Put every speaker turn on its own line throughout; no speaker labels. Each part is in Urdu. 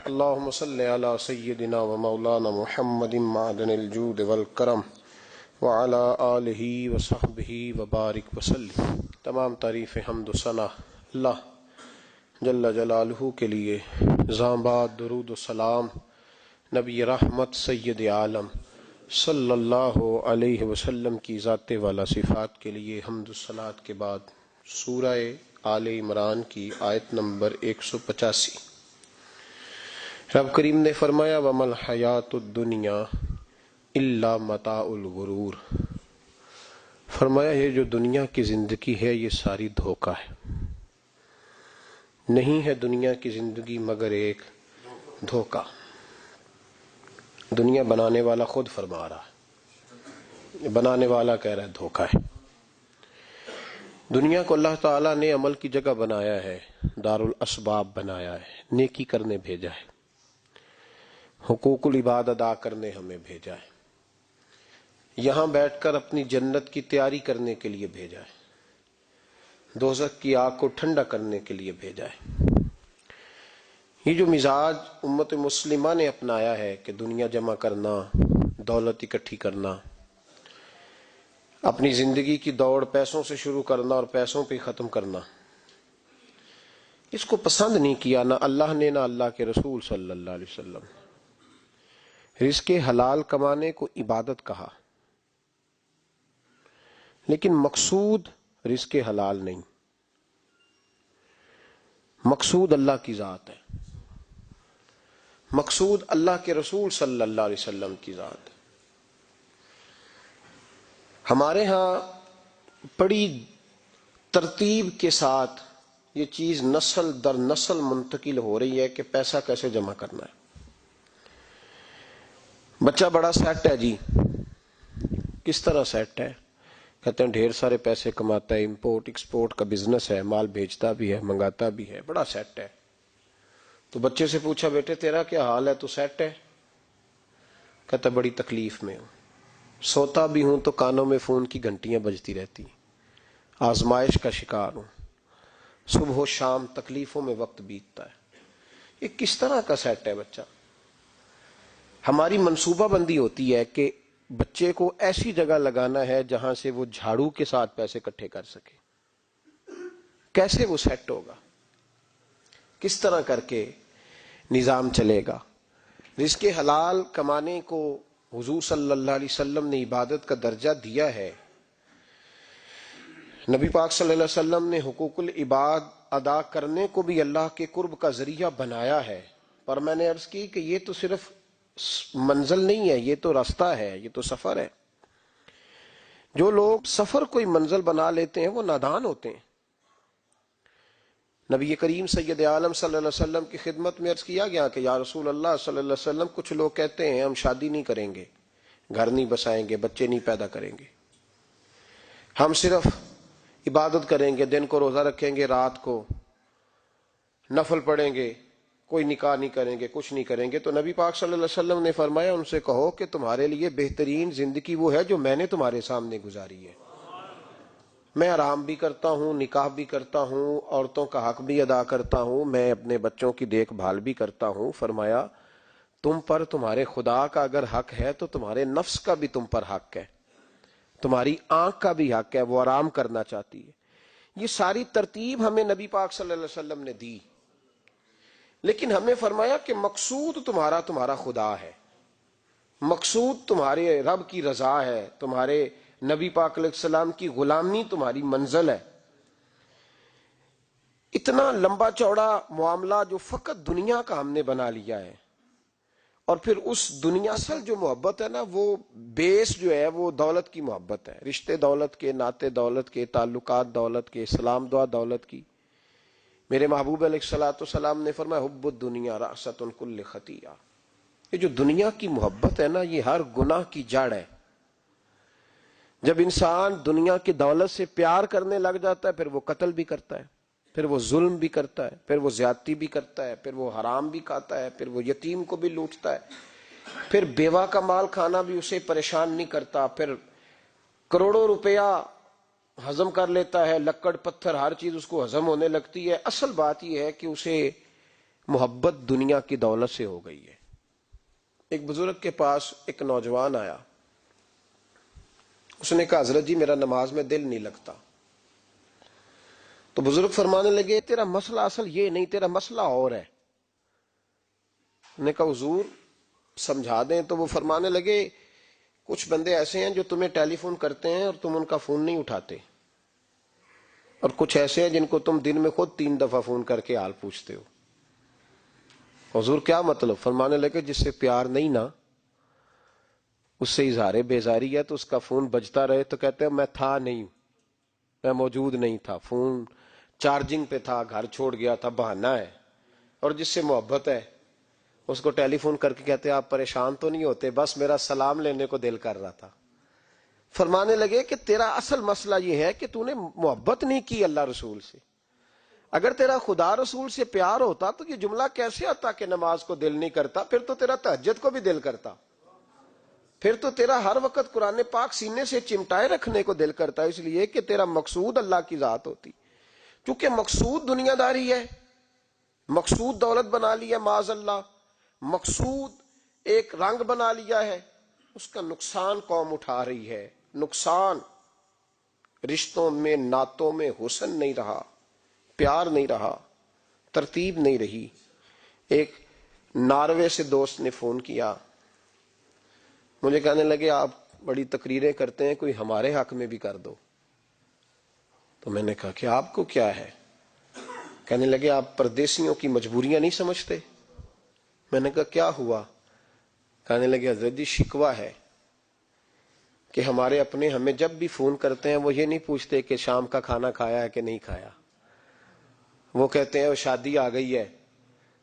اللهم صل على سيدنا ومولانا محمد معدن الجود والکرم وعلى آلہ وصحبہ وبارک وسلم۔ تمام تعریف حمد و ثنا اللہ جل جلالہ کے لیے، زامباد درود و سلام نبی رحمت سید عالم صلی اللہ علیہ وسلم کی ذات والا صفات کے لیے حمد و صلات کے بعد سورہ آل عمران کی آیت نمبر 185۔ رب کریم نے فرمایا وَمَا الْحَيَاةُ الدُّنْيَا إِلَّا مَتَاعُ الْغُرُورِ، فرمایا یہ جو دنیا کی زندگی ہے یہ ساری دھوکہ ہے، نہیں ہے دنیا کی زندگی مگر ایک دھوکہ۔ دنیا بنانے والا خود فرما رہا ہے، بنانے والا کہہ رہا ہے دھوکہ ہے۔ دنیا کو اللہ تعالیٰ نے عمل کی جگہ بنایا ہے، دار الاسباب بنایا ہے، نیکی کرنے بھیجا ہے، حقوق العباد ادا کرنے ہمیں بھیجا ہے، یہاں بیٹھ کر اپنی جنت کی تیاری کرنے کے لیے بھیجا ہے، دوزخ کی آگ کو ٹھنڈا کرنے کے لیے بھیجا ہے۔ یہ جو مزاج امت مسلمہ نے اپنایا ہے کہ دنیا جمع کرنا، دولت اکٹھی کرنا، اپنی زندگی کی دوڑ پیسوں سے شروع کرنا اور پیسوں پہ ختم کرنا، اس کو پسند نہیں کیا نہ اللہ نے نہ اللہ کے رسول صلی اللہ علیہ وسلم۔ رزق حلال کمانے کو عبادت کہا، لیکن مقصود رزق حلال نہیں، مقصود اللہ کی ذات ہے، مقصود اللہ کے رسول صلی اللہ علیہ وسلم کی ذات ہے۔ ہمارے ہاں بڑی ترتیب کے ساتھ یہ چیز نسل در نسل منتقل ہو رہی ہے کہ پیسہ کیسے جمع کرنا ہے۔ بچہ بڑا سیٹ ہے جی، کس طرح سیٹ ہے؟ کہتے ہیں ڈھیر سارے پیسے کماتا ہے، امپورٹ ایکسپورٹ کا بزنس ہے، مال بھیجتا بھی ہے، منگاتا بھی ہے، بڑا سیٹ ہے۔ تو بچے سے پوچھا بیٹے تیرا کیا حال ہے، تو سیٹ ہے؟ کہتا بڑی تکلیف میں ہوں، سوتا بھی ہوں تو کانوں میں فون کی گھنٹیاں بجتی رہتی، آزمائش کا شکار ہوں، صبح و شام تکلیفوں میں وقت بیتتا ہے۔ یہ کس طرح کا سیٹ ہے بچہ؟ ہماری منصوبہ بندی ہوتی ہے کہ بچے کو ایسی جگہ لگانا ہے جہاں سے وہ جھاڑو کے ساتھ پیسے اکٹھے کر سکے۔ کیسے وہ سیٹ ہوگا؟ کس طرح کر کے نظام چلے گا؟ رزق حلال کمانے کو حضور صلی اللہ علیہ وسلم نے عبادت کا درجہ دیا ہے۔ نبی پاک صلی اللہ علیہ وسلم نے حقوق العباد ادا کرنے کو بھی اللہ کے قرب کا ذریعہ بنایا ہے، پر میں نے عرض کی کہ یہ تو صرف منزل نہیں ہے، یہ تو راستہ ہے، یہ تو سفر ہے۔ جو لوگ سفر کوئی منزل بنا لیتے ہیں وہ نادان ہوتے ہیں۔ نبی کریم سید عالم صلی اللہ علیہ وسلم کی خدمت میں عرض کیا گیا کہ یا رسول اللہ صلی اللہ علیہ وسلم، کچھ لوگ کہتے ہیں ہم شادی نہیں کریں گے، گھر نہیں بسائیں گے، بچے نہیں پیدا کریں گے، ہم صرف عبادت کریں گے، دن کو روزہ رکھیں گے، رات کو نفل پڑھیں گے، کوئی نکاح نہیں کریں گے، کچھ نہیں کریں گے۔ تو نبی پاک صلی اللہ علیہ وسلم نے فرمایا ان سے کہو کہ تمہارے لیے بہترین زندگی وہ ہے جو میں نے تمہارے سامنے گزاری ہے۔ میں آرام بھی کرتا ہوں، نکاح بھی کرتا ہوں، عورتوں کا حق بھی ادا کرتا ہوں، میں اپنے بچوں کی دیکھ بھال بھی کرتا ہوں۔ فرمایا تم پر تمہارے خدا کا اگر حق ہے تو تمہارے نفس کا بھی تم پر حق ہے، تمہاری آنکھ کا بھی حق ہے، وہ آرام کرنا چاہتی ہے۔ یہ ساری ترتیب ہمیں نبی پاک صلی اللہ علیہ وسلم نے دی، لیکن ہمیں فرمایا کہ مقصود تمہارا خدا ہے، مقصود تمہارے رب کی رضا ہے، تمہارے نبی پاک علیہ السلام کی غلامی تمہاری منزل ہے۔ اتنا لمبا چوڑا معاملہ جو فقط دنیا کا ہم نے بنا لیا ہے، اور پھر اس دنیا اصل جو محبت ہے نا، وہ بیس جو ہے وہ دولت کی محبت ہے، رشتے دولت کے، ناطے دولت کے، تعلقات دولت کے، سلام دعا دولت کی۔ میرے محبوب علیہ الصلوۃ والسلام نے فرمایا حب الدنیا رأسۃ کل خطیئہ، یہ جو دنیا کی محبت ہے نا یہ ہر گناہ کی جڑ ہے۔ جب انسان دنیا کی دولت سے پیار کرنے لگ جاتا ہے پھر وہ قتل بھی کرتا ہے، پھر وہ ظلم بھی کرتا ہے، پھر وہ زیادتی بھی کرتا ہے، پھر وہ حرام بھی کھاتا ہے، پھر وہ یتیم کو بھی لوٹتا ہے، پھر بیوہ کا مال کھانا بھی اسے پریشان نہیں کرتا، پھر کروڑوں روپیہ ہضم کر لیتا ہے، لکڑ پتھر ہر چیز اس کو ہضم ہونے لگتی ہے۔ اصل بات یہ ہے کہ اسے محبت دنیا کی دولت سے ہو گئی ہے۔ ایک بزرگ کے پاس ایک نوجوان آیا، اس نے کہا حضرت جی میرا نماز میں دل نہیں لگتا۔ تو بزرگ فرمانے لگے تیرا مسئلہ اصل یہ نہیں، تیرا مسئلہ اور ہے۔ نے کہا حضور سمجھا دیں۔ تو وہ فرمانے لگے کچھ بندے ایسے ہیں جو تمہیں ٹیلی فون کرتے ہیں اور تم ان کا فون نہیں اٹھاتے، اور کچھ ایسے ہیں جن کو تم دن میں خود 3 دفعہ فون کر کے حال پوچھتے ہو۔ حضور کیا مطلب؟ فرمانے لگے جس سے پیار نہیں نا، اس سے اظہار بیزاری ہے تو اس کا فون بجتا رہے تو کہتے ہیں میں تھا نہیں، میں موجود نہیں تھا، فون چارجنگ پہ تھا، گھر چھوڑ گیا تھا، بہانہ ہے۔ اور جس سے محبت ہے اس کو ٹیلی فون کر کے کہتے ہیں آپ پریشان تو نہیں ہوتے، بس میرا سلام لینے کو دل کر رہا تھا۔ فرمانے لگے کہ تیرا اصل مسئلہ یہ ہے کہ تو نے محبت نہیں کی اللہ رسول سے۔ اگر تیرا خدا رسول سے پیار ہوتا تو یہ جملہ کیسے آتا کہ نماز کو دل نہیں کرتا؟ پھر تو تیرا تہجد کو بھی دل کرتا، پھر تو تیرا ہر وقت قرآن پاک سینے سے چمٹائے رکھنے کو دل کرتا، اس لیے کہ تیرا مقصود اللہ کی ذات ہوتی۔ کیونکہ مقصود دنیا داری ہے، مقصود دولت بنا لیا معاذ اللہ، مقصود ایک رنگ بنا لیا ہے، اس کا نقصان قوم اٹھا رہی ہے۔ نقصان رشتوں میں، نعتوں میں حسن نہیں رہا، پیار نہیں رہا، ترتیب نہیں رہی۔ ایک ناروے سے دوست نے فون کیا، مجھے کہنے لگے آپ بڑی تقریریں کرتے ہیں، کوئی ہمارے حق میں بھی کر دو۔ تو میں نے کہا کہ آپ کو کیا ہے؟ کہنے لگے آپ پردیسیوں کی مجبوریاں نہیں سمجھتے۔ میں نے کہا کیا ہوا؟ کہنے لگے حضرت جی شکوہ ہے کہ ہمارے اپنے ہمیں جب بھی فون کرتے ہیں وہ یہ نہیں پوچھتے کہ شام کا کھانا کھایا ہے کہ نہیں کھایا، وہ کہتے ہیں وہ شادی آ گئی ہے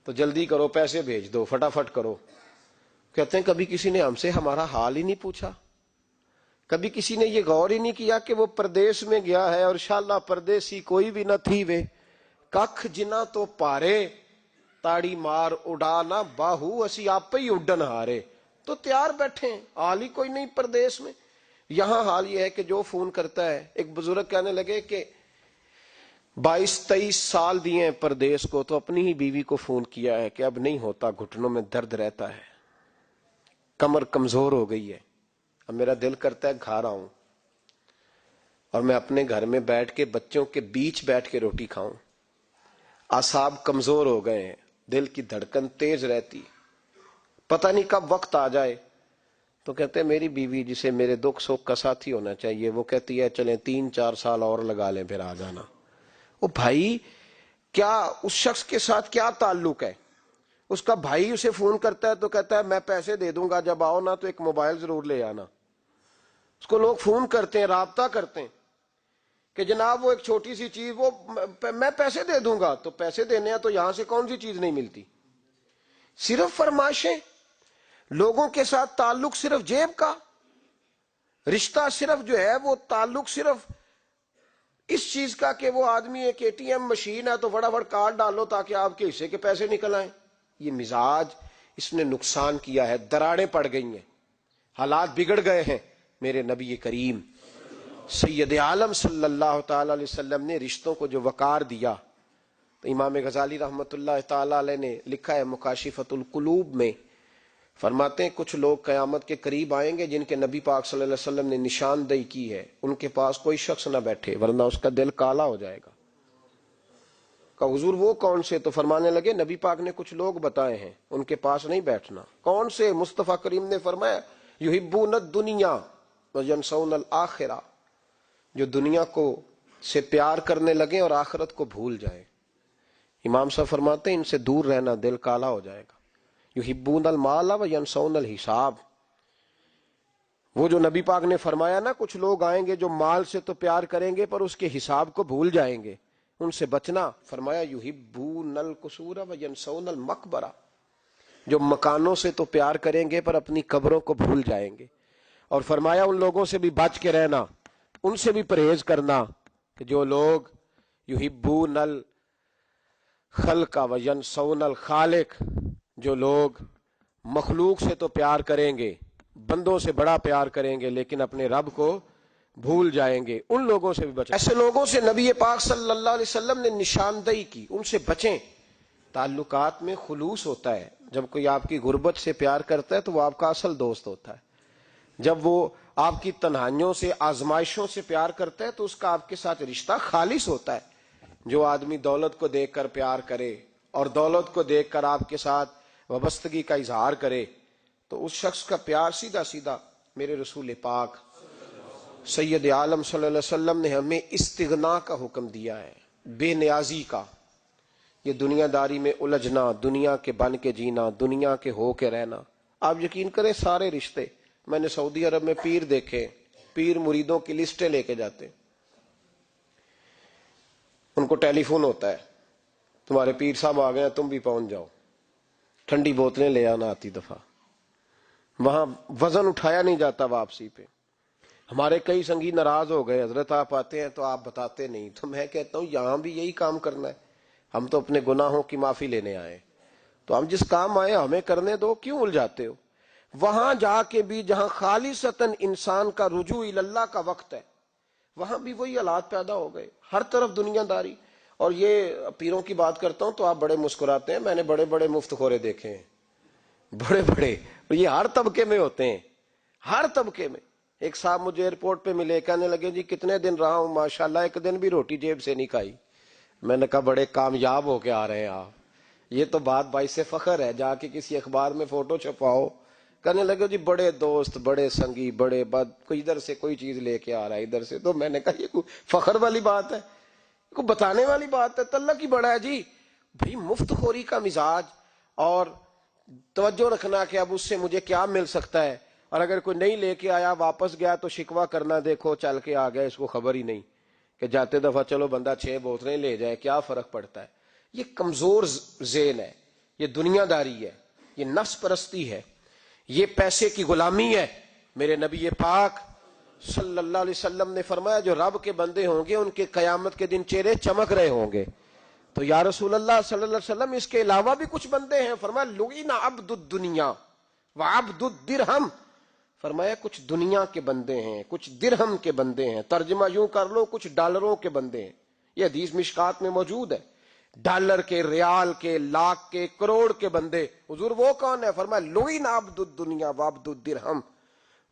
تو جلدی کرو، پیسے بھیج دو، فٹافٹ کرو۔ کہتے ہیں کبھی کسی نے ہم سے ہمارا حال ہی نہیں پوچھا، کبھی کسی نے یہ غور ہی نہیں کیا کہ وہ پردیس میں گیا ہے، اور انشاءاللہ پردیسی کوئی بھی نہ تھی وے ککھ جنا تو پارے تاڑی مار اڑانا باہو اسی آپ ہی اڈن ہارے۔ تو تیار بیٹھے ہیں، حال ہی کوئی نہیں پردیس میں۔ یہاں حال یہ ہے کہ جو فون کرتا ہے، ایک بزرگ کہنے لگے کہ 22-23 سال دیے ہیں پردیس کو، تو اپنی ہی بیوی کو فون کیا ہے کہ اب نہیں ہوتا، گھٹنوں میں درد رہتا ہے، کمر کمزور ہو گئی ہے، اب میرا دل کرتا ہے گھر آؤں اور میں اپنے گھر میں بیٹھ کے بچوں کے بیچ بیٹھ کے روٹی کھاؤں۔ اعصاب کمزور ہو گئے ہیں، دل کی دھڑکن تیز رہتی، پتہ نہیں کب وقت آ جائے۔ تو کہتے ہیں میری بیوی جسے میرے دکھ سکھ کا ساتھی ہونا چاہیے، وہ کہتی ہے چلیں 3-4 سال اور لگا لیں پھر آ جانا۔ وہ بھائی کیا اس شخص کے ساتھ کیا تعلق ہے؟ اس کا بھائی اسے فون کرتا ہے تو کہتا ہے میں پیسے دے دوں گا، جب آؤ نا تو ایک موبائل ضرور لے آنا۔ اس کو لوگ فون کرتے ہیں، رابطہ کرتے ہیں کہ جناب وہ ایک چھوٹی سی چیز، وہ میں پیسے دے دوں گا، تو پیسے دینے ہیں تو یہاں سے کون سی چیز نہیں ملتی؟ صرف فرمائشیں، لوگوں کے ساتھ تعلق صرف جیب کا، رشتہ صرف جو ہے وہ تعلق صرف اس چیز کا کہ وہ آدمی ایک ATM مشین ہے تو فٹافٹ کارڈ ڈالو تاکہ آپ کے حصے کے پیسے نکل آئیں۔ یہ مزاج اس نے نقصان کیا ہے، دراڑیں پڑ گئی ہیں، حالات بگڑ گئے ہیں۔ میرے نبی کریم سید عالم صلی اللہ تعالی علیہ وسلم نے رشتوں کو جو وقار دیا، تو امام غزالی رحمت اللہ تعالی علیہ نے لکھا ہے مکاشفۃ القلوب میں، فرماتے ہیں کچھ لوگ قیامت کے قریب آئیں گے جن کے نبی پاک صلی اللہ علیہ وسلم نے نشاندہی کی ہے، ان کے پاس کوئی شخص نہ بیٹھے ورنہ اس کا دل کالا ہو جائے گا۔ کہ حضور وہ کون سے؟ تو فرمانے لگے نبی پاک نے کچھ لوگ بتائے ہیں، ان کے پاس نہیں بیٹھنا۔ کون سے؟ مصطفیٰ کریم نے فرمایا یحبون الدنیا وینسون الآخرہ، جو دنیا کو سے پیار کرنے لگے اور آخرت کو بھول جائیں۔ امام صاحب فرماتے ہیں ان سے دور رہنا، دل کالا ہو جائے گا۔ یحبون المال وینسون الحساب، وہ جو نبی پاک نے فرمایا نا کچھ لوگ آئیں گے جو مال سے تو پیار کریں گے پر اس کے حساب کو بھول جائیں گے، ان سے بچنا۔ فرمایا یحبون القصور وینسون المقبرہ، جو مکانوں سے تو پیار کریں گے پر اپنی قبروں کو بھول جائیں گے۔ اور فرمایا ان لوگوں سے بھی بچ کے رہنا، ان سے بھی پرہیز کرنا کہ جو لوگ یحبون الخلق وینسون الخالق، جو لوگ مخلوق سے تو پیار کریں گے، بندوں سے بڑا پیار کریں گے لیکن اپنے رب کو بھول جائیں گے، ان لوگوں سے بھی بچیں۔ ایسے لوگوں سے نبی پاک صلی اللہ علیہ وسلم نے نشاندہی کی، ان سے بچیں۔ تعلقات میں خلوص ہوتا ہے. جب کوئی آپ کی غربت سے پیار کرتا ہے تو وہ آپ کا اصل دوست ہوتا ہے. جب وہ آپ کی تنہائیوں سے آزمائشوں سے پیار کرتا ہے تو اس کا آپ کے ساتھ رشتہ خالص ہوتا ہے. جو آدمی دولت کو دیکھ کر پیار کرے اور دولت کو دیکھ کر آپ کے ساتھ وابستگی کا اظہار کرے تو اس شخص کا پیار سیدھا سیدھا میرے رسول پاک سید عالم صلی اللہ علیہ وسلم نے ہمیں استغنا کا حکم دیا ہے، بے نیازی کا. یہ دنیا داری میں الجھنا، دنیا کے بن کے جینا، دنیا کے ہو کے رہنا. آپ یقین کریں سارے رشتے، میں نے سعودی عرب میں پیر دیکھے، پیر مریدوں کی لسٹیں لے کے جاتے، ان کو ٹیلی فون ہوتا ہے تمہارے پیر صاحب آ گئے، تم بھی پہنچ جاؤ. ٹھنڈی بوتلیں لے آنا آتی دفعہ. وہاں وزن اٹھایا نہیں جاتا واپسی پہ. ہمارے کئی سنگی ناراض ہو گئے، حضرت آپ آتے ہیں تو آپ بتاتے نہیں. تو میں کہتا ہوں یہاں بھی یہی کام کرنا ہے. ہم تو اپنے گناہوں کی معافی لینے آئے، تو ہم جس کام آئے ہمیں کرنے دو، کیوں الجھاتے ہو؟ وہاں جا کے بھی جہاں خالصتاً انسان کا رجوع اللہ کا وقت ہے، وہاں بھی وہی حالات پیدا ہو گئے. ہر طرف دنیا داری. اور یہ پیروں کی بات کرتا ہوں تو آپ بڑے مسکراتے ہیں. میں نے بڑے بڑے مفت خورے دیکھے ہیں، بڑے بڑے. اور یہ ہر طبقے میں ہوتے ہیں، ہر طبقے میں. ایک صاحب مجھے ایئرپورٹ پہ ملے، کہنے لگے جی کتنے دن رہا ہوں، ماشاءاللہ ایک دن بھی روٹی جیب سے نہیں کھائی. میں نے کہا بڑے کامیاب ہو کے آ رہے ہیں آپ، یہ تو بات باعث فخر ہے. جا کے کسی اخبار میں فوٹو چھپاؤ. کہنے لگے جی بڑے دوست، بڑے سنگی، بڑے بد، کوئی ادھر سے کوئی چیز لے کے آ رہا ہے ادھر سے. تو میں نے کہا یہ کوئی فخر والی بات ہے، کوئی بتانے والی بات ہے؟ تلک کی بڑا ہے جی. بھائی مفت خوری کا مزاج اور توجہ رکھنا کہ اب اس سے مجھے کیا مل سکتا ہے، اور اگر کوئی نہیں لے کے آیا واپس گیا تو شکوہ کرنا، دیکھو چل کے آ گیا، اس کو خبر ہی نہیں کہ جاتے دفعہ چلو بندہ 6 بوتلیں لے جائے، کیا فرق پڑتا ہے. یہ کمزور ذہن ہے، یہ دنیا داری ہے، یہ نفس پرستی ہے، یہ پیسے کی غلامی ہے. میرے نبی پاک صلی اللہ علیہ وسلم نے فرمایا جو رب کے بندے ہوں گے ان کے قیامت کے دن چہرے چمک رہے ہوں گے. تو یا رسول اللہ صلی اللہ علیہ وسلم اس کے علاوہ بھی کچھ بندے ہیں. فرمایا لعن عبد الدنیا وعبد الدرہم. فرمایا کچھ دنیا کے بندے ہیں، کچھ درہم کے بندے ہیں. ترجمہ یوں کر لو کچھ ڈالروں کے بندے ہیں. یہ حدیث مشکات میں موجود ہے. ڈالر کے، ریال کے، لاکھ کے، کروڑ کے بندے. حضور وہ کون ہے؟ فرمایا لعن عبد الدنیا وعبد الدرہم.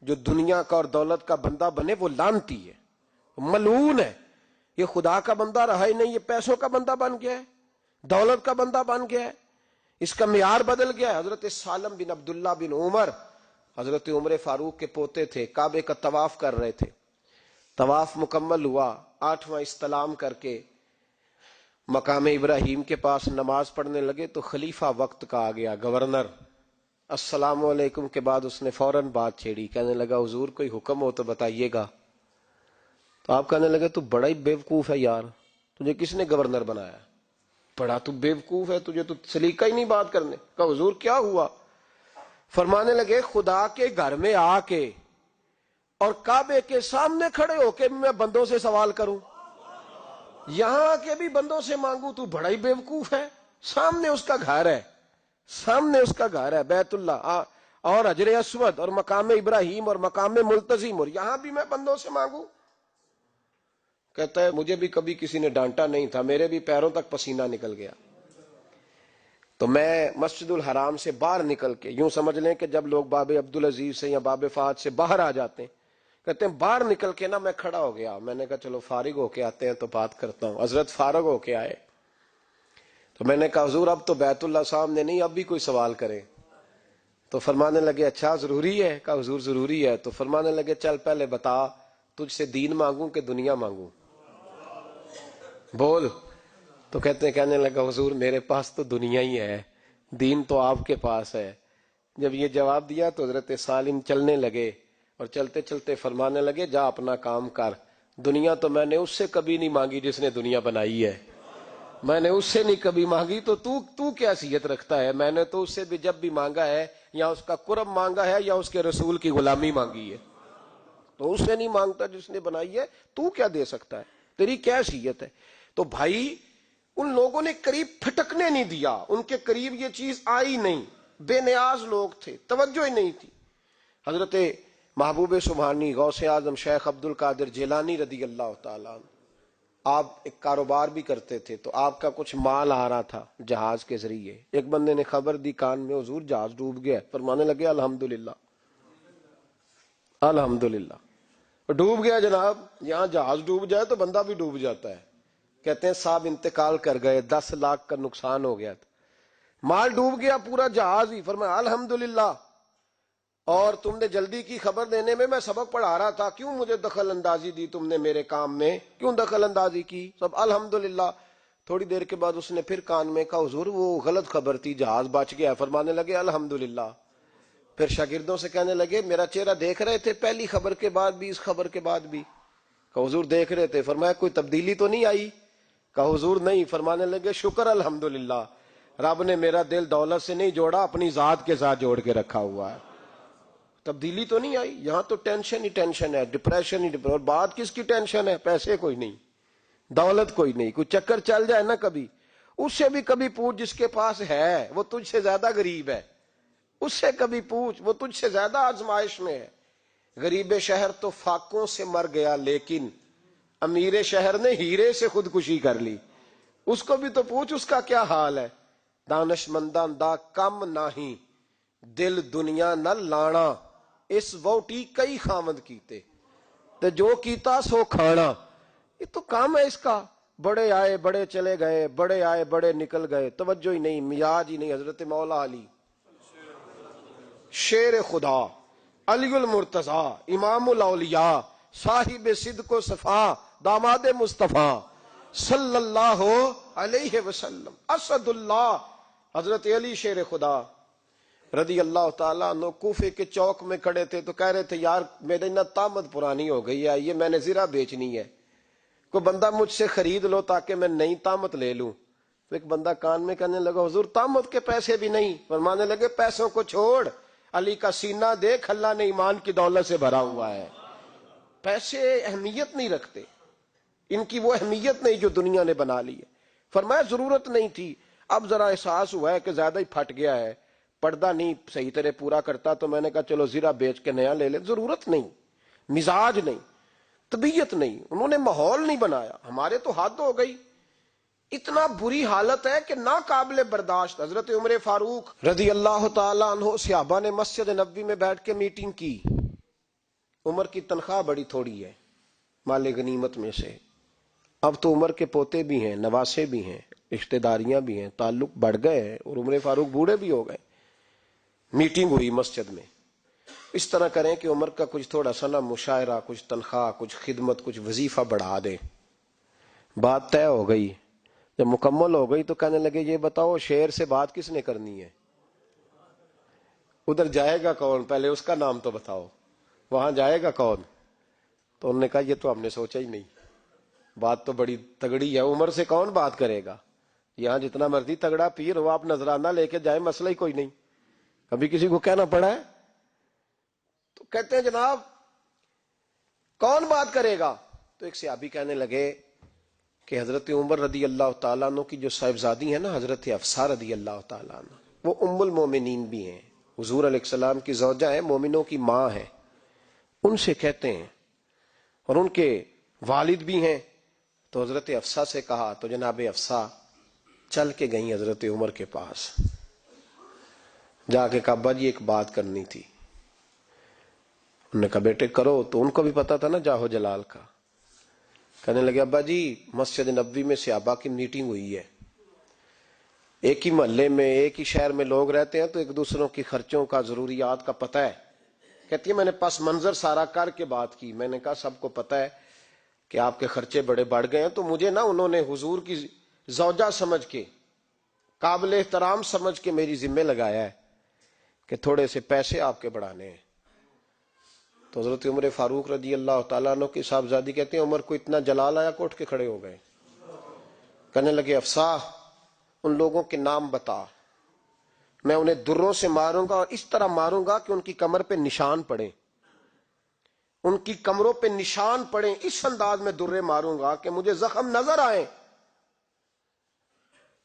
جو دنیا کا اور دولت کا بندہ بنے وہ لعنتی ہے، ملعون ہے. یہ خدا کا بندہ رہا ہی نہیں، یہ پیسوں کا بندہ بن گیا ہے، دولت کا بندہ بن گیا ہے. اس کا معیار بدل گیا ہے. حضرت سالم بن عبداللہ بن عمر، حضرت عمر فاروق کے پوتے تھے، کعبے کا طواف کر رہے تھے. طواف مکمل ہوا، 8واں استلام کر کے مقام ابراہیم کے پاس نماز پڑھنے لگے تو خلیفہ وقت کا آ گیا، گورنر. السلام علیکم کے بعد اس نے فوراً بات چھیڑی، کہنے لگا حضور کوئی حکم ہو تو بتائیے گا. تو آپ کہنے لگے تو بڑا ہی بیوقوف ہے یار، تجھے کس نے گورنر بنایا؟ بڑا تو بیوقوف ہے، تجھے تو سلیقہ ہی نہیں بات کرنے کا. حضور کیا ہوا؟ فرمانے لگے خدا کے گھر میں آ کے اور کعبے کے سامنے کھڑے ہو کے میں بندوں سے سوال کروں، یہاں آ کے بھی بندوں سے مانگوں، تو بڑا ہی بیوقوف ہے. سامنے اس کا گھر ہے، سامنے اس کا گھر ہے بیت اللہ اور حجر اسود اور مقام ابراہیم اور مقام ملتزم، اور یہاں بھی میں بندوں سے مانگوں. کہتا ہے مجھے بھی کبھی کسی نے ڈانٹا نہیں تھا، میرے بھی پیروں تک پسینہ نکل گیا. تو میں مسجد الحرام سے باہر نکل کے، یوں سمجھ لیں کہ جب لوگ باب عبدالعزیز سے یا باب فہد سے باہر آ جاتے ہیں، کہتے ہیں باہر نکل کے نا میں کھڑا ہو گیا. میں نے کہا چلو فارغ ہو کے آتے ہیں تو بات کرتا ہوں. حضرت فارغ ہو کے آئے تو میں نے کہا حضور اب تو بیت اللہ سامنے نہیں، اب بھی کوئی سوال کرے. تو فرمانے لگے اچھا ضروری ہے؟ کہا حضور ضروری ہے. تو فرمانے لگے چل پہلے بتا تجھ سے دین مانگوں کہ دنیا مانگوں، بول. تو کہنے لگا حضور میرے پاس تو دنیا ہی ہے، دین تو آپ کے پاس ہے. جب یہ جواب دیا تو حضرت سالم چلنے لگے اور چلتے چلتے فرمانے لگے جا اپنا کام کر، دنیا تو میں نے اس سے کبھی نہیں مانگی جس نے دنیا بنائی ہے، میں نے اس سے نہیں کبھی مانگی، تو کیا حیثیت رکھتا ہے؟ میں نے تو اس سے بھی جب بھی مانگا ہے یا اس کا قرب مانگا ہے یا اس کے رسول کی غلامی مانگی ہے، تو اس سے نہیں مانگتا جس نے بنائی ہے. تو کیا دے سکتا ہے؟ تیری کیا حیثیت ہے؟ تو بھائی ان لوگوں نے قریب پھٹکنے نہیں دیا، ان کے قریب یہ چیز آئی نہیں. بے نیاز لوگ تھے، توجہ ہی نہیں تھی. حضرت محبوب سبحانی غوث اعظم شیخ عبد القادر جیلانی رضی اللہ تعالیٰ عنہ آپ ایک کاروبار بھی کرتے تھے تو آپ کا کچھ مال آ رہا تھا جہاز کے ذریعے، ایک بندے نے خبر دی کان میں، حضور جہاز ڈوب گیا، فرمانے لگے الحمدللہ الحمدللہ۔ ڈوب گیا جناب، یہاں جہاز ڈوب جائے تو بندہ بھی ڈوب جاتا ہے۔ کہتے ہیں صاحب انتقال کر گئے، 10 لاکھ کا نقصان ہو گیا تھا، مال ڈوب گیا پورا جہاز ہی، فرمایا الحمدللہ، اور تم نے جلدی کی خبر دینے میں سبق پڑھا رہا تھا، کیوں مجھے دخل اندازی دی تم نے میرے کام میں، کیوں دخل اندازی کی؟ سب الحمدللہ۔ تھوڑی دیر کے بعد اس نے پھر کان میں کہا حضور وہ غلط خبر تھی، جہاز بچ گیا، فرمانے لگے الحمدللہ۔ پھر شاگردوں سے کہنے لگے میرا چہرہ دیکھ رہے تھے پہلی خبر کے بعد بھی، اس خبر کے بعد بھی؟ کہا حضور دیکھ رہے تھے۔ فرمایا کوئی تبدیلی تو نہیں آئی؟ کہا حضور نہیں۔ فرمانے لگے شکر الحمدللہ، رب نے میرا دل دولت سے نہیں جوڑا، اپنی ذات کے ساتھ جوڑ کے رکھا ہوا ہے، تبدیلی تو نہیں آئی۔ یہاں تو ٹینشن ہی ٹینشن ہے، ڈپریشن ہی ڈپریشن، اور بات کس کی ٹینشن ہے؟ پیسے کوئی نہیں، دولت کوئی نہیں، کوئی چکر چل جائے نا کبھی، اس سے بھی کبھی پوچھ جس کے پاس ہے وہ تجھ سے زیادہ غریب ہے، اس سے کبھی پوچھ وہ تجھ سے زیادہ آزمائش میں ہے۔ غریب شہر تو فاقوں سے مر گیا، لیکن امیر شہر نے ہیرے سے خودکشی کر لی، اس کو بھی تو پوچھ اس کا کیا حال ہے۔ دانش منداں دا کم نہیں، دل دنیا نہ لانا، اس ووٹی کئی خامد کیتے تے جو کیتا سو کھانا۔ یہ تو کام ہے اس کا، بڑے آئے بڑے چلے گئے، بڑے آئے بڑے نکل گئے، توجہ ہی نہیں، مزاج ہی نہیں۔ حضرت مولا علی شیر خدا، علی المرتضی، امام الاولیاء، صاحب صدق و صفا، داماد مصطفیٰ صلی اللہ علیہ وسلم، اسد اللہ، حضرت علی شیر خدا رضی اللہ تعالیٰ عنہ کوفے کے چوک میں کھڑے تھے تو کہہ رہے تھے یار میری نا طامت پرانی ہو گئی ہے، یہ میں نے زرہ بیچنی ہے، کوئی بندہ مجھ سے خرید لو تاکہ میں نئی طامت لے لوں۔ تو ایک بندہ کان میں کہنے لگا حضور طامت کے پیسے بھی نہیں؟ فرمانے لگے پیسوں کو چھوڑ، علی کا سینہ دیکھ، اللہ نے ایمان کی دولت سے بھرا ہوا ہے۔ پیسے اہمیت نہیں رکھتے، ان کی وہ اہمیت نہیں جو دنیا نے بنا لی ہے۔ فرمایا ضرورت نہیں تھی، اب ذرا احساس ہوا ہے کہ زیادہ ہی پھٹ گیا ہے، پردہ نہیں صحیح طرح پورا کرتا، تو میں نے کہا چلو زرہ بیچ کے نیا لے لے۔ ضرورت نہیں، مزاج نہیں، طبیعت نہیں، انہوں نے ماحول نہیں بنایا۔ ہمارے تو حد ہو گئی، اتنا بری حالت ہے کہ ناقابل برداشت۔ حضرت عمر فاروق رضی اللہ تعالیٰ عنہ صحابہ نے مسجد نبوی میں بیٹھ کے میٹنگ کی۔ عمر کی تنخواہ بڑی تھوڑی ہے مال غنیمت میں سے، اب تو عمر کے پوتے بھی ہیں، نواسے بھی ہیں، رشتہ داریاں بھی ہیں، تعلق بڑھ گئے ہیں، اور عمر فاروق بوڑھے بھی ہو گئے۔ میٹنگ ہوئی مسجد میں، اس طرح کریں کہ عمر کا کچھ تھوڑا سا نا مشاعرہ، کچھ تنخواہ، کچھ خدمت، کچھ وظیفہ بڑھا دیں۔ بات طے ہو گئی، جب مکمل ہو گئی تو کہنے لگے یہ بتاؤ شیر سے بات کس نے کرنی ہے؟ ادھر جائے گا کون؟ پہلے اس کا نام تو بتاؤ، وہاں جائے گا کون؟ تو انہوں نے کہا یہ تو ہم نے سوچا ہی نہیں، بات تو بڑی تگڑی ہے، عمر سے کون بات کرے گا؟ یہاں جتنا مرضی تگڑا پیر ہو، آپ نذرانہ لے کے جائیں، مسئلہ ہی کوئی نہیں، کبھی کسی کو کہنا پڑا ہے؟ تو کہتے ہیں جناب کون بات کرے گا؟ تو ایک صحابی کہنے لگے کہ حضرت عمر رضی اللہ تعالیٰ عنہ کی جو صاحبزادی ہیں نا، حضرت حفصہ رضی اللہ تعالیٰ عنہ، وہ ام المومنین بھی ہیں، حضور علیہ السلام کی زوجہ ہیں، مومنوں کی ماں ہیں، ان سے کہتے ہیں، اور ان کے والد بھی ہیں۔ تو حضرت حفصہ سے کہا تو جناب حفصہ چل کے گئیں حضرت عمر کے پاس، جا کے کہا ابا جی ایک بات کرنی تھی۔ انہوں نے کہا بیٹے کرو، تو ان کو بھی پتا تھا نا جاہو جلال کا۔ کہنے لگے ابا جی مسجد نبوی میں صحابہ کی میٹنگ ہوئی ہے، ایک ہی محلے میں ایک ہی شہر میں لوگ رہتے ہیں تو ایک دوسروں کی خرچوں کا ضروریات کا پتہ ہے۔ کہتی ہے میں نے پس منظر سارا کر کے بات کی، میں نے کہا سب کو پتہ ہے کہ آپ کے خرچے بڑے بڑھ گئے ہیں، تو مجھے نا انہوں نے حضور کی زوجہ سمجھ کے، قابل احترام سمجھ کے میری ذمہ لگایا ہے کہ تھوڑے سے پیسے آپ کے بڑھانے ہیں۔ تو حضرت عمر فاروق رضی اللہ تعالیٰ عنہ کی صاحبزادی کہتے ہیں عمر کو اتنا جلال آیا کہ اٹھ کے کھڑے ہو گئے، کہنے لگے حفصہ ان لوگوں کے نام بتا، میں انہیں دروں سے ماروں گا، اور اس طرح ماروں گا کہ ان کی کمر پہ نشان پڑے، ان کی کمروں پہ نشان پڑے، اس انداز میں درے ماروں گا کہ مجھے زخم نظر آئے۔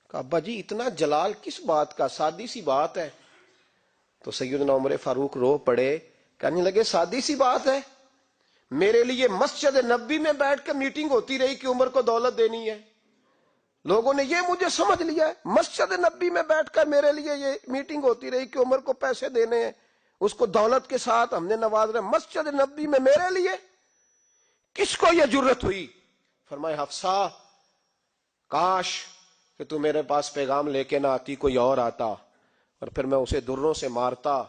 کہا ابا جی اتنا جلال کس بات کا، سادی سی بات ہے۔ تو سیدنا عمر فاروق رو پڑے، کہنے لگے سادی سی بات ہے، میرے لیے مسجد نبوی میں بیٹھ کے میٹنگ ہوتی رہی کہ عمر کو دولت دینی ہے. لوگوں نے یہ مجھے سمجھ لیا ہے, مسجد نبوی میں بیٹھ کر میرے لیے یہ میٹنگ ہوتی رہی کہ عمر کو پیسے دینے ہیں, اس کو دولت کے ساتھ ہم نے نواز رہے. مسجد نبوی میں میرے لیے کس کو یہ جرت ہوئی؟ فرمائے حفصہ کاش کہ تو میرے پاس پیغام لے کے نہ آتی, کوئی اور آتا اور پھر میں اسے دروں سے مارتا.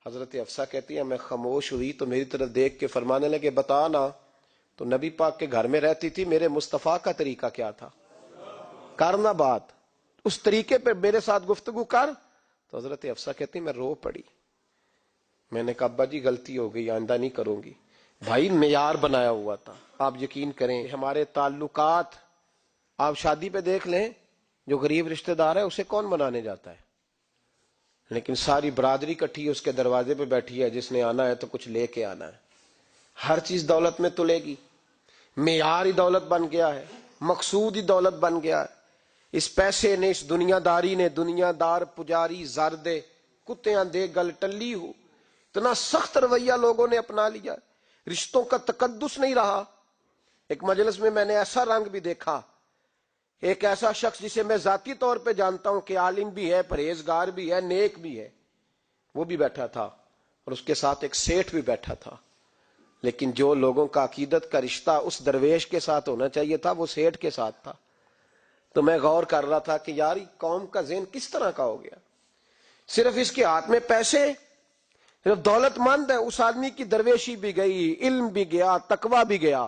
حضرت حفصہ کہتی ہے میں خاموش ہوئی تو میری طرف دیکھ کے فرمانے لگے بتا نا, تو نبی پاک کے گھر میں رہتی تھی, میرے مصطفیٰ کا طریقہ کیا تھا, کرنا بات اس طریقے پہ میرے ساتھ گفتگو کر. تو حضرت حفصہ کہتی میں رو پڑی. میں نے کہا ابا جی غلطی ہو گئی, آئندہ نہیں کروں گی. بھائی معیار بنایا ہوا تھا. آپ یقین کریں ہمارے تعلقات آپ شادی پہ دیکھ لیں, جو غریب رشتہ دار ہے اسے کون بنانے جاتا ہے, لیکن ساری برادری کٹھی اس کے دروازے پہ بیٹھی ہے, جس نے آنا ہے تو کچھ لے کے آنا ہے. ہر چیز دولت میں تلے گی, معیار ہی دولت بن گیا ہے, مقصود ہی دولت بن گیا ہے. اس پیسے نے, اس دنیا داری نے, دنیا دار پجاری زردے کتیاں دے گل ٹلی ہو, اتنا سخت رویہ لوگوں نے اپنا لیا. رشتوں کا تقدس نہیں رہا. ایک مجلس میں نے ایسا رنگ بھی دیکھا, ایک ایسا شخص جسے میں ذاتی طور پہ جانتا ہوں کہ عالم بھی ہے, پرہیزگار بھی ہے, نیک بھی ہے, وہ بھی بیٹھا تھا اور اس کے ساتھ ایک سیٹھ بھی بیٹھا تھا. لیکن جو لوگوں کا عقیدت کا رشتہ اس درویش کے ساتھ ہونا چاہیے تھا وہ سیٹھ کے ساتھ تھا. تو میں غور کر رہا تھا کہ یار قوم کا ذہن کس طرح کا ہو گیا. صرف اس کے ہاتھ میں پیسے, صرف دولت مند ہے, اس آدمی کی درویشی بھی گئی, علم بھی گیا, تقوی بھی گیا,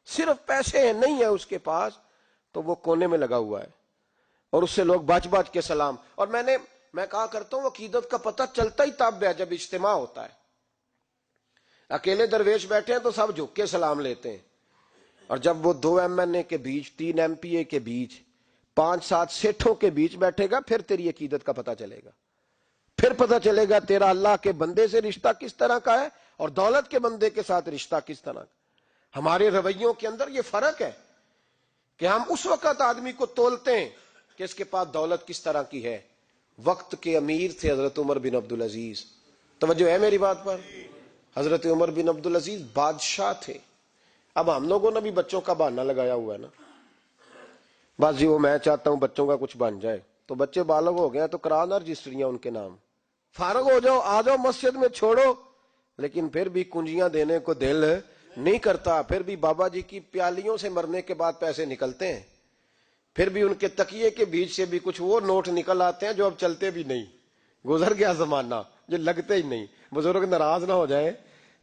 صرف پیسے ہیں نہیں ہے اس کے پاس, تو وہ کونے میں لگا ہوا ہے اور اس سے لوگ بچ بچ کے سلام. اور میں کہا کرتا ہوں عقیدت کا پتہ چلتا ہی تب ہے جب اجتماع ہوتا ہے. اکیلے درویش بیٹھے ہیں تو سب جھک کے سلام لیتے ہیں, اور جب وہ 2 MNA کے بیچ, 3 MPA کے بیچ, 5-7 سیٹھوں کے بیچ بیٹھے گا, پھر تیری عقیدت کا پتہ چلے گا. پھر پتہ چلے گا تیرا اللہ کے بندے سے رشتہ کس طرح کا ہے اور دولت کے بندے کے ساتھ رشتہ کس طرح کا. ہمارے رویوں کے اندر یہ فرق ہے کہ ہم اس وقت آدمی کو تولتے ہیں کہ اس کے پاس دولت کس طرح کی ہے. وقت کے امیر تھے حضرت عمر بن عبدالعزیز. توجہ ہے میری بات پر؟ حضرت عمر بن عبدالعزیز بادشاہ تھے. اب ہم لوگوں نے بھی بچوں کا بہانہ لگایا ہوا ہے نا, بس جی وہ میں چاہتا ہوں بچوں کا کچھ بن جائے, تو بچے بالغ ہو گئے تو کرا نا رجسٹریاں ان کے نام, فارغ ہو جاؤ, آ جاؤ مسجد میں چھوڑو. لیکن پھر بھی کنجیاں دینے کو دل نہیں کرتا. پھر بھی بابا جی کی پیالیوں سے مرنے کے بعد پیسے نکلتے ہیں, پھر بھی ان کے تکیے کے بیچ سے بھی کچھ وہ نوٹ نکل آتے ہیں جو اب چلتے بھی نہیں. گزر گیا زمانہ, جو لگتے ہی نہیں. بزرگ ناراض نہ ہو جائیں,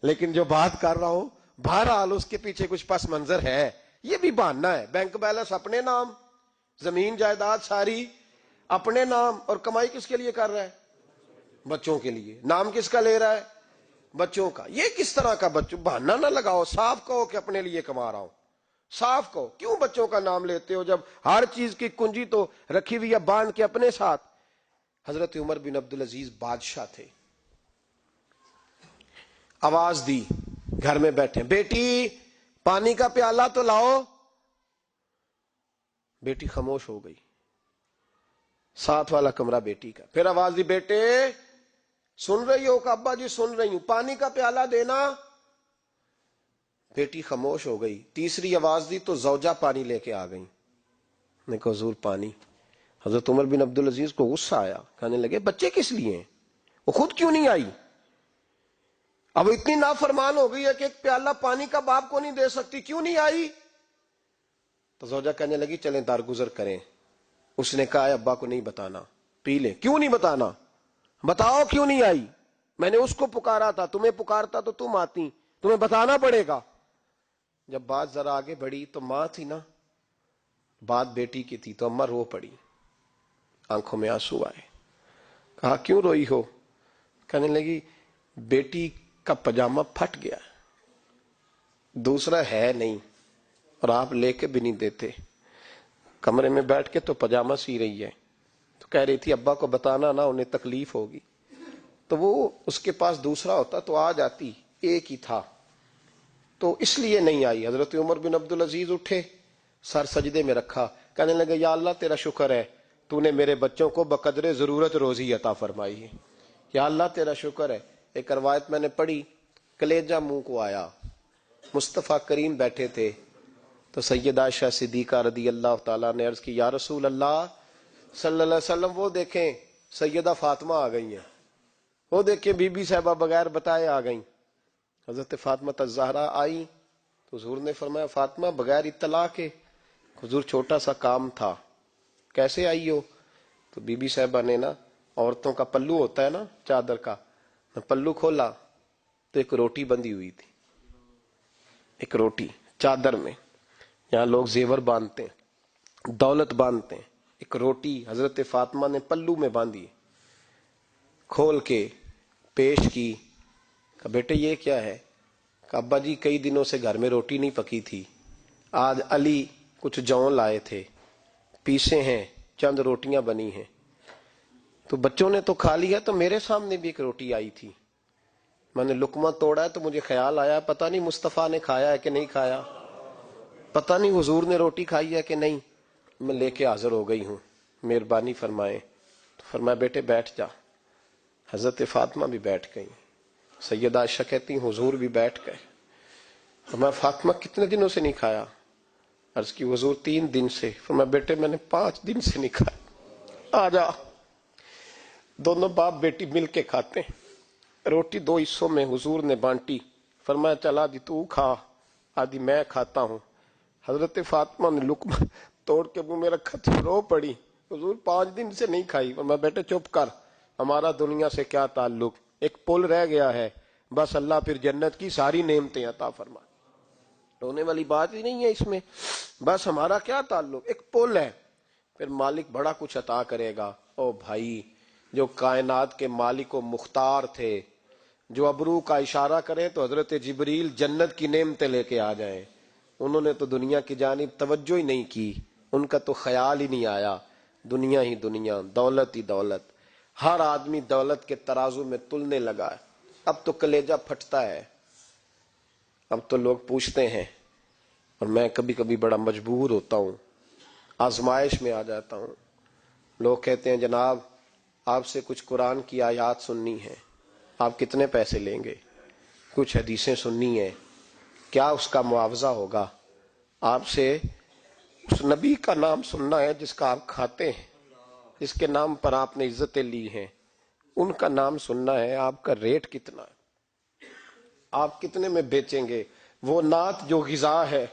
لیکن جو بات کر رہا ہوں بہرحال اس کے پیچھے کچھ پس منظر ہے. یہ بھی بہانہ ہے. بینک بیلنس اپنے نام, زمین جائیداد ساری اپنے نام, اور کمائی کس کے لیے کر رہا ہے؟ بچوں کے لیے. نام کس کا لے رہا ہے؟ بچوں کا. یہ کس طرح کا بچوں؟ بہانہ نہ لگاؤ, صاف کہو کہ اپنے لیے کما رہا ہوں. صاف کہو, کیوں بچوں کا نام لیتے ہو جب ہر چیز کی کنجی تو رکھی ہوئی ہے باندھ کے اپنے ساتھ. حضرت عمر بن عبدالعزیز بادشاہ تھے. آواز دی, گھر میں بیٹھے, بیٹی پانی کا پیالہ تو لاؤ. بیٹی خاموش ہو گئی. ساتھ والا کمرہ بیٹی کا. پھر آواز دی, بیٹے سن رہی ہو؟ کہ ابا جی سن رہی ہوں, پانی کا پیالہ دینا. بیٹی خاموش ہو گئی. تیسری آواز دی تو زوجہ پانی لے کے آ گئی. نے کہا حضور پانی. حضرت عمر بن عبدالعزیز کو غصہ آیا, کہنے لگے بچے کس لیے ہیں, وہ خود کیوں نہیں آئی؟ اب اتنی نافرمان ہو گئی ہے کہ ایک پیالہ پانی کا باپ کو نہیں دے سکتی, کیوں نہیں آئی؟ تو زوجہ کہنے لگی چلیں درگزر کریں. اس نے کہا ابا کو نہیں بتانا, پی لیں. کیوں نہیں بتانا؟ بتاؤ کیوں نہیں آئی؟ میں نے اس کو پکارا تھا, تمہیں پکارتا تو تم آتی, تمہیں بتانا پڑے گا. جب بات ذرا آگے بڑھی تو ماں تھی نا, بات بیٹی کی تھی, تو اماں رو پڑی, آنکھوں میں آنسو آئے. کہا کیوں روئی ہو؟ کہنے لگی بیٹی کا پجامہ پھٹ گیا, دوسرا ہے نہیں, اور آپ لے کے بھی نہیں دیتے. کمرے میں بیٹھ کے تو پجامہ سی رہی ہے, تو کہہ رہی تھی ابا کو بتانا نا, انہیں تکلیف ہوگی. تو وہ اس کے پاس دوسرا ہوتا تو آ جاتی, ایک ہی تھا, تو اس لیے نہیں آئی. حضرت عمر بن عبدالعزیز اٹھے, سر سجدے میں رکھا, کہنے لگے یا اللہ تیرا شکر ہے, تو نے میرے بچوں کو بقدر ضرورت روزی عطا فرمائی ہے. یا اللہ تیرا شکر ہے. ایک روایت میں نے پڑھی, کلیجہ منہ کو آیا, مصطفیٰ کریم بیٹھے تھے تو سیدہ عائشہ صدیقہ رضی اللہ تعالیٰ نے عرض کی یا رسول اللہ صلی اللہ علیہ وسلم وہ دیکھیں سیدہ فاطمہ آ گئی ہیں، وہ دیکھیں بی بی صاحبہ بغیر بتائے آ گئیں۔ حضرت فاطمہ الزہرا آئی تو حضور نے فرمایا فاطمہ بغیر اطلاع کے؟ حضور چھوٹا سا کام تھا۔ کیسے آئی ہو؟ تو بی بی صاحبہ نے نا عورتوں کا پلو ہوتا ہے نا چادر کا، پلو کھولا تو ایک روٹی بندھی ہوئی تھی، ایک روٹی چادر میں، یہاں لوگ زیور باندھتے ہیں، دولت باندھتے ہیں، ایک روٹی حضرت فاطمہ نے پلو میں باندھی، کھول کے پیش کی۔ کہا بیٹے یہ کیا ہے؟ کہا ابا جی کئی دنوں سے گھر میں روٹی نہیں پکی تھی، آج علی کچھ جون لائے تھے، پیسے ہیں، چند روٹیاں بنی ہیں، تو بچوں نے تو کھا لیا، تو میرے سامنے بھی ایک روٹی آئی تھی، میں نے لقمہ توڑا ہے تو مجھے خیال آیا پتہ نہیں مصطفیٰ نے کھایا ہے کہ نہیں کھایا، پتہ نہیں حضور نے روٹی کھائی ہے کہ نہیں، میں لے کے حاضر ہو گئی ہوں، مہربانی فرمائیں۔ تو فرمایا بیٹے بیٹھ جا۔ حضرت فاطمہ بھی بیٹھ گئی، سیدہ عائشہ کہتی ہیں حضور بھی بیٹھ گئے۔ فرمایا فاطمہ کتنے دنوں سے نہیں کھایا؟ عرض کی حضور 3 دن سے۔ فرمایا بیٹے میں نے 5 دن سے نہیں کھایا، آ جا۔ دونوں باپ بیٹی مل کے کھاتے ہیں، روٹی 2 حصوں میں حضور نے بانٹی، فرمایا چلا آدھی تو کھا آدھی میں کھاتا ہوں۔ حضرت فاطمہ نے لقمہ توڑ کے منہ میں رکھا تو رو پڑی، حضور 5 دن سے نہیں کھائی۔ فرمایا بیٹے چپ کر، ہمارا دنیا سے کیا تعلق، ایک پل رہ گیا ہے، بس اللہ پھر جنت کی ساری نعمتیں عطا فرما، رونے والی بات ہی نہیں ہے اس میں، بس ہمارا کیا تعلق، ایک پل ہے، پھر مالک بڑا کچھ عطا کرے گا۔ او بھائی جو کائنات کے مالک و مختار تھے، جو ابرو کا اشارہ کریں تو حضرت جبریل جنت کی نعمتیں لے کے آ جائیں، انہوں نے تو دنیا کی جانب توجہ ہی نہیں کی، ان کا تو خیال ہی نہیں آیا، دنیا ہی دنیا، دولت ہی دولت، ہر آدمی دولت کے ترازو میں تلنے لگا ہے۔ اب تو کلیجہ پھٹتا ہے، اب تو لوگ پوچھتے ہیں، اور میں کبھی کبھی بڑا مجبور ہوتا ہوں، آزمائش میں آ جاتا ہوں، لوگ کہتے ہیں جناب آپ سے کچھ قرآن کی آیات سننی ہے، آپ کتنے پیسے لیں گے؟ کچھ حدیثیں سننی ہیں، کیا اس کا معاوضہ ہوگا؟ آپ سے اس نبی کا نام سننا ہے جس کا آپ کھاتے ہیں، جس کے نام پر آپ نے عزتیں لی ہیں، ان کا نام سننا ہے، آپ کا ریٹ کتنا ہے، آپ کتنے میں بیچیں گے؟ وہ نعت جو غذا ہے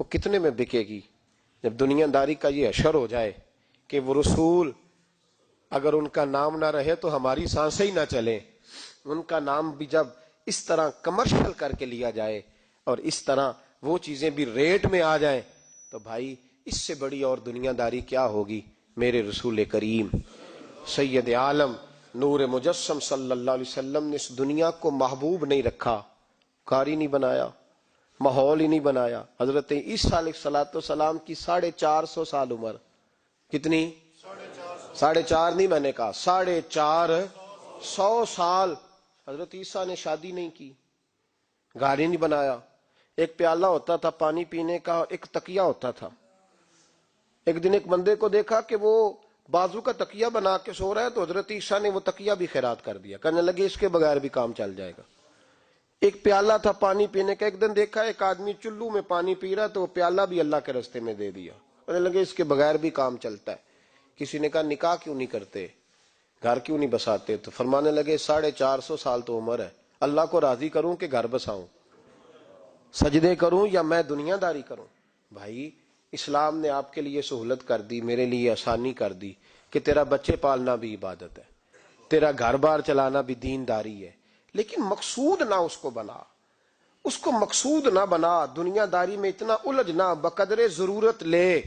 وہ کتنے میں بکے گی؟ جب دنیا داری کا یہ حشر ہو جائے کہ وہ رسول اگر ان کا نام نہ رہے تو ہماری سانسیں ہی نہ چلیں، ان کا نام بھی جب اس طرح کمرشل کر کے لیا جائے اور اس طرح وہ چیزیں بھی ریٹ میں آ جائیں تو بھائی اس سے بڑی اور دنیا داری کیا ہوگی؟ میرے رسول کریم سید عالم نور مجسم صلی اللہ علیہ وسلم نے اس دنیا کو محبوب نہیں رکھا، کاری نہیں بنایا، ماحول ہی نہیں بنایا۔ حضرت عیسیٰ علیہ الصلوۃ والسلام کی 450 سال عمر، کتنی؟ 4.5 نہیں، میں نے کہا 450 سال حضرت عیسیٰ نے شادی نہیں کی، گاڑی نہیں بنایا، ایک پیالہ ہوتا تھا پانی پینے کا، ایک تکیہ ہوتا تھا۔ ایک دن ایک بندے کو دیکھا کہ وہ بازو کا تکیہ بنا کے سو رہا ہے تو حضرت عیسیٰ نے وہ تکیہ بھی خیرات کر دیا، کہنے لگے اس کے بغیر بھی کام چل جائے گا۔ ایک پیالہ تھا پانی پینے کا، ایک دن دیکھا ایک آدمی چلو میں پانی پی رہا تو وہ پیالہ بھی اللہ کے راستے میں دے دیا، کہنے لگے اس کے بغیر بھی کام چلتا ہے۔ کسی نے کہا نکاح کیوں نہیں کرتے، گھر کیوں نہیں بساتے؟ تو فرمانے لگے 450 سال تو عمر ہے، اللہ کو راضی کروں کہ گھر بساؤں، سجدے کروں یا میں دنیا داری کروں؟ بھائی اسلام نے آپ کے لیے سہولت کر دی، میرے لیے آسانی کر دی کہ تیرا بچے پالنا بھی عبادت ہے، تیرا گھر بار چلانا بھی دینداری ہے، لیکن مقصود نہ اس کو بنا، اس کو مقصود نہ بنا، دنیا داری میں اتنا الجھ نہ، بقدر ضرورت لے،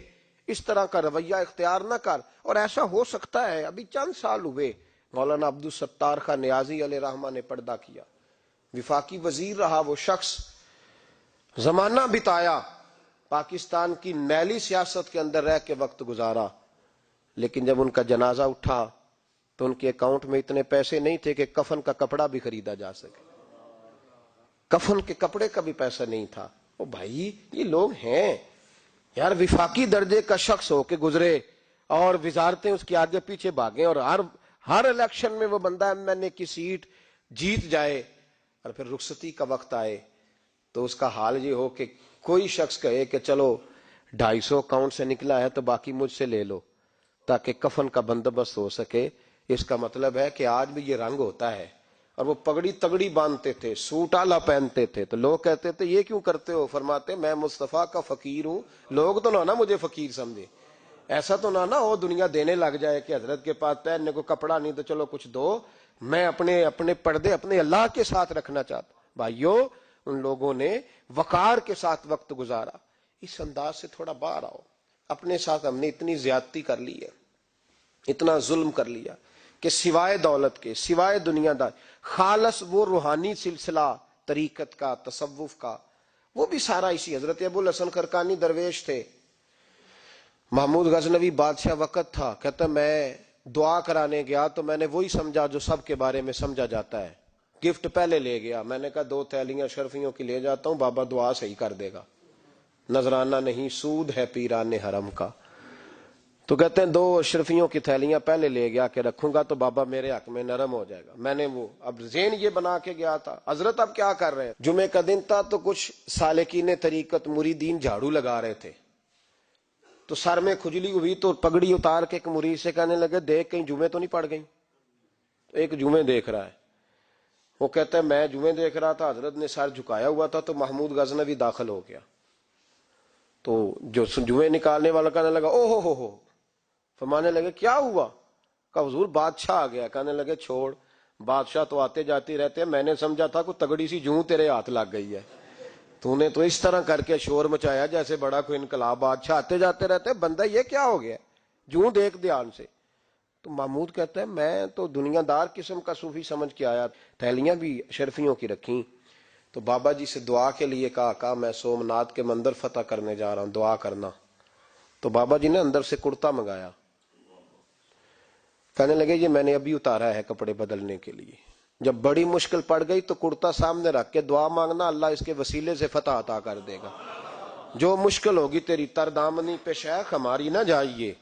اس طرح کا رویہ اختیار نہ کر۔ اور ایسا ہو سکتا ہے ابھی چند سال ہوئے مولانا عبدالستار خان نیازی علیہ رحمہ نے پردہ کیا، وفاقی وزیر رہا وہ شخص، زمانہ بتایا، پاکستان کی میلی سیاست کے اندر رہ کے وقت گزارا، لیکن جب ان کا جنازہ اٹھا تو ان کے اکاؤنٹ میں اتنے پیسے نہیں تھے کہ کفن کا کپڑا بھی خریدا جا سکے، کفن کے کپڑے کا بھی پیسہ نہیں تھا۔ او بھائی یہ لوگ ہیں یار، وفاقی درجے کا شخص ہو کے گزرے اور وزارتیں اس کے آگے پیچھے بھاگیں اور ہر الیکشن میں وہ بندہ ایم این اے کی سیٹ جیت جائے، اور پھر رخصتی کا وقت آئے تو اس کا حال یہ ہو کہ کوئی شخص کہے کہ چلو 250 اکاؤنٹ سے نکلا ہے تو باقی مجھ سے لے لو تاکہ کفن کا بندوبست ہو سکے. اس کا مطلب ہے کہ آج بھی یہ رنگ ہوتا ہے. اور وہ پگڑی تگڑی باندھتے تھے, سوٹ آلہ پہنتے تھے, تو لوگ کہتے تھے یہ کیوں کرتے ہو؟ فرماتے میں مصطفیٰ کا فقیر ہوں, لوگ تو نہ مجھے فقیر سمجھے, ایسا تو نہ ہو دنیا دینے لگ جائے کہ حضرت کے پاس پہننے کو کپڑا نہیں تو چلو کچھ دو. میں اپنے پردے اپنے اللہ کے ساتھ رکھنا چاہتا. بھائیو, ان لوگوں نے وقار کے ساتھ وقت گزارا. اس انداز سے تھوڑا باہر آؤ. اپنے ساتھ ہم نے اتنی زیادتی کر لی ہے, اتنا ظلم کر لیا کہ سوائے دولت کے, سوائے دنیا دار, خالص وہ روحانی سلسلہ طریقت کا, تصوف کا, وہ بھی سارا اسی. حضرت ابو الحسن خرقانی درویش تھے, محمود غزنوی بادشاہ وقت تھا, کہتا میں دعا کرانے گیا تو میں نے وہی سمجھا جو سب کے بارے میں سمجھا جاتا ہے. گفٹ پہلے لے گیا, میں نے کہا 2 تھیلیاں اشرفیوں کی لے جاتا ہوں, بابا دعا صحیح کر دے گا, نذرانہ نہیں سود ہے پیران حرم کا. تو کہتے ہیں 2 اشرفیوں کی تھیلیاں پہلے لے گیا کہ رکھوں گا تو بابا میرے حق میں نرم ہو جائے گا. میں نے وہ اب ذہن یہ بنا کے گیا تھا. حضرت اب کیا کر رہے ہیں؟ جمعے کا دن تھا تو کچھ سالکین طریقت مریدین جھاڑو لگا رہے تھے, تو سر میں کھجلی ہوئی تو پگڑی اتار کے ایک مرید سے کہنے لگے دیکھ کہیں جمعے تو نہیں پڑ گئی. تو ایک جمعے دیکھ رہا ہے, وہ کہتا ہے میں جمعے دیکھ رہا تھا, حضرت نے سر جھکایا ہوا تھا تو محمود غزنوی داخل ہو گیا. تو جو جمعے نکالنے والا کہنے لگا او ہو, فرمانے لگے کیا ہوا؟ کہ حضور بادشاہ آ گیا. کہنے لگے چھوڑ, بادشاہ تو آتے جاتے رہتے ہیں, میں نے سمجھا تھا کوئی تگڑی سی جوں تیرے ہاتھ لگ گئی ہے, تو نے تو اس طرح کر کے شور مچایا جیسے بڑا کوئی انقلاب. بادشاہ آتے جاتے رہتے, بندہ یہ کیا ہو گیا, جوں دیکھ دھیان سے. تو محمود کہتا ہے میں تو دنیا دار قسم کا صوفی سمجھ کے آیا, تھیلیاں بھی شرفیوں کی رکھیں. تو بابا جی سے دعا کے لیے کہا میں سومناتھ کے مندر فتح کرنے جا رہا ہوں, دعا کرنا. تو بابا جی نے اندر سے کرتا منگایا, کہنے لگے یہ میں نے ابھی اتارا ہے کپڑے بدلنے کے لیے. جب بڑی مشکل پڑ گئی تو کرتا سامنے رکھ کے دعا مانگنا, اللہ اس کے وسیلے سے فتح عطا کر دے گا. جو مشکل ہوگی تیری تر دامنی پہ شیخ ہماری نہ جائیے,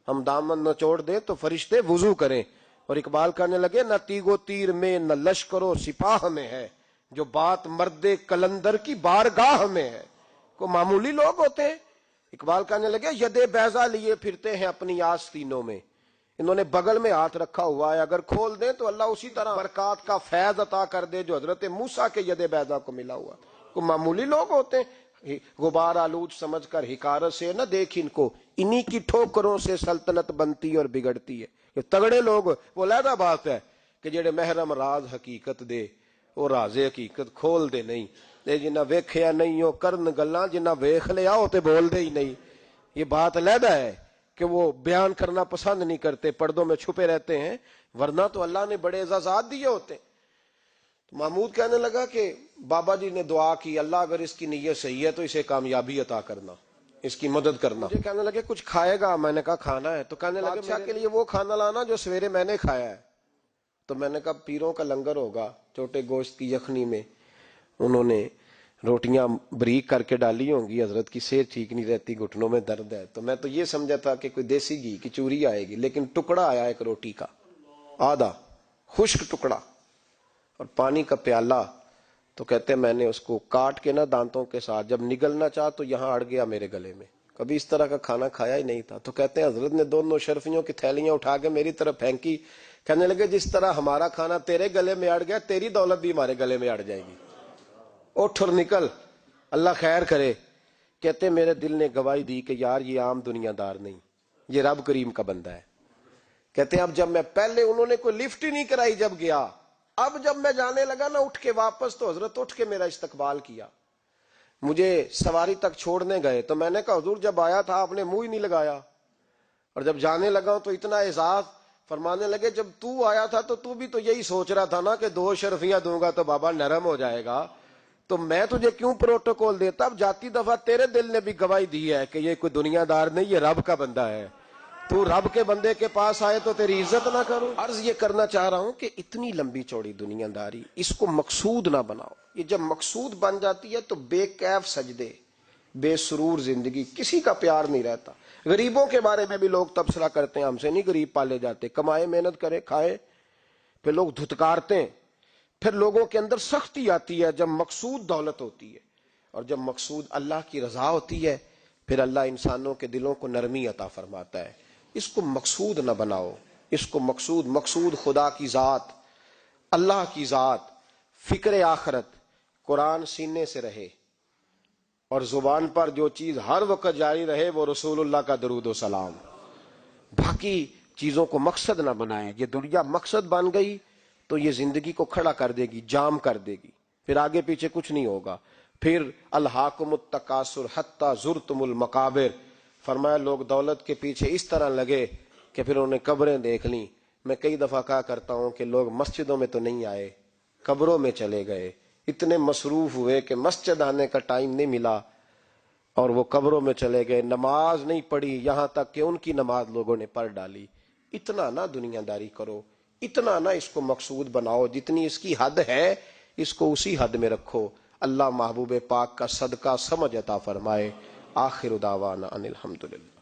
ہم دامن نہ چھوڑ دیں تو فرشتے وضو کریں. اور اقبال کہنے لگے نہ تیگو تیر میں نہ لشکر و سپاہ میں ہے, جو بات مرد کلندر کی بارگاہ میں ہے. کو معمولی لوگ ہوتے ہیں. اقبال کہنے لگے ید بیضا لیے پھرتے ہیں اپنی آستینوں میں, انہوں نے بغل میں ہاتھ رکھا ہوا ہے, اگر کھول دیں تو اللہ اسی طرح برکات کا فیض عطا کر دے جو حضرت موسیٰ کے ید بیضا کو ملا ہوا. کو معمولی لوگ ہوتے ہیں. غبار آلود سمجھ کر حکارت سے نہ دیکھ ان کو, انہی کی ٹھوکروں سے سلطنت بنتی اور بگڑتی ہے. کہ تگڑے لوگ وہ علیحدہ بات ہے کہ جڑے محرم راز حقیقت دے وہ راز حقیقت کھول دے نہیں. جنہ ویکھیا نہیں ہو کرن گلاں, جنہ ویکھ لیا ہو تے بول دے ہی نہیں. یہ بات علیحدہ ہے کہ وہ بیان کرنا پسند نہیں کرتے, پردوں میں چھپے رہتے ہیں, ورنہ تو اللہ نے بڑے اعزازات دیے ہوتے. تو محمود کہنے لگا کہ بابا جی نے دعا کی, اللہ اگر اس کی نیت صحیح ہے تو اسے کامیابی عطا کرنا, اس کی مدد کرنا. مجھے کہنے لگے کچھ کھائے گا؟ میں نے کہا کھانا ہے. تو کہنے لگے بادشاہ کے لیے وہ کھانا لانا جو سویرے میں نے کھایا ہے. تو میں نے کہا پیروں کا لنگر ہوگا, چھوٹے گوشت کی یخنی میں انہوں نے روٹیاں بریک کر کے ڈالی ہوں گی. حضرت کی صحت ٹھیک نہیں رہتی, گھٹنوں میں درد ہے. تو میں تو یہ سمجھا تھا کہ کوئی دیسی گھی کی چوری آئے گی, لیکن ٹکڑا آیا ایک روٹی کا, آدھا خشک ٹکڑا, اور پانی کا پیالہ. تو کہتے ہیں میں نے اس کو کاٹ کے نا دانتوں کے ساتھ, جب نگلنا چاہ تو یہاں اڑ گیا میرے گلے میں. کبھی اس طرح کا کھانا کھایا ہی نہیں تھا. تو کہتے ہیں حضرت نے دونوں شرفیوں کی تھیلیاں اٹھا کے میری طرف پھینکی. کہنے لگے جس طرح ہمارا کھانا تیرے گلے میں اڑ گیا, تیری دولت بھی ہمارے گلے میں اڑ جائے گی. اٹھ اور نکل, اللہ خیر کرے. کہتے میرے دل نے گواہی دی کہ یار یہ عام دنیا دار نہیں, یہ رب کریم کا بندہ ہے. کہتے ہیں اب جب میں پہلے انہوں نے کوئی لفٹ ہی نہیں کرائی جب گیا, اب جب میں جانے لگا نا اٹھ کے واپس, تو حضرت اٹھ کے میرا استقبال کیا. مجھے سواری تک چھوڑنے گئے تو میں نے کہا حضور جب آیا تھا آپ نے منہ ہی نہیں لگایا, اور جب جانے لگا تو اتنا اعزاز. فرمانے لگے جب تو آیا تھا تو تو بھی تو یہی سوچ رہا تھا نا کہ 2 شرفیاں دوں گا تو بابا نرم ہو جائے گا, تو میں تجھے کیوں پروٹوکول دیتا. اب جاتی دفعہ تیرے دل نے بھی گواہی دی ہے کہ یہ کوئی دنیا دار نہیں, یہ رب کا بندہ ہے. تو رب کے بندے کے پاس آئے تو تیری عزت نہ کروں. عرض یہ کرنا چاہ رہا ہوں کہ اتنی لمبی چوڑی دنیا داری اس کو مقصود نہ بناؤ. یہ جب مقصود بن جاتی ہے تو بے کیف سجدے, بے سرور زندگی, کسی کا پیار نہیں رہتا. غریبوں کے بارے میں بھی لوگ تبصرہ کرتے ہیں, ہم سے نہیں غریب پالے جاتے, کمائے محنت کرے کھائے, پھر لوگ دھتکارتے ہیں. پھر لوگوں کے اندر سختی آتی ہے جب مقصود دولت ہوتی ہے. اور جب مقصود اللہ کی رضا ہوتی ہے پھر اللہ انسانوں کے دلوں کو نرمی عطا فرماتا ہے۔ اس کو مقصود نہ بناؤ، اس کو مقصود خدا کی ذات، اللہ کی ذات، فکر آخرت، قرآن سینے سے رہے، اور زبان پر جو چیز ہر وقت جاری رہے وہ رسول اللہ کا درود و سلام۔ باقی چیزوں کو مقصد نہ بنائیں۔ یہ دنیا مقصد بن گئی تو یہ زندگی کو کھڑا کر دے گی، جام کر دے گی، پھر آگے پیچھے کچھ نہیں ہوگا۔ پھر الہاکم التکاثر حتی زرتم المقابر، فرمایا لوگ دولت کے پیچھے اس طرح لگے کہ پھر انہوں نے قبریں دیکھ لیں۔ میں کئی دفعہ کہا کرتا ہوں کہ لوگ مسجدوں میں تو نہیں آئے، قبروں میں چلے گئے، اتنے مصروف ہوئے کہ مسجد آنے کا ٹائم نہیں ملا اور وہ قبروں میں چلے گئے، نماز نہیں پڑھی، یہاں تک کہ ان کی نماز لوگوں نے پڑھ ڈالی۔ اتنا نہ دنیا داری کرو، اتنا نہ اس کو مقصود بناؤ، جتنی اس کی حد ہے اس کو اسی حد میں رکھو۔ اللہ محبوب پاک کا صدقہ سمجھ عطا فرمائے۔ آخر دعوانا ان الحمدللہ۔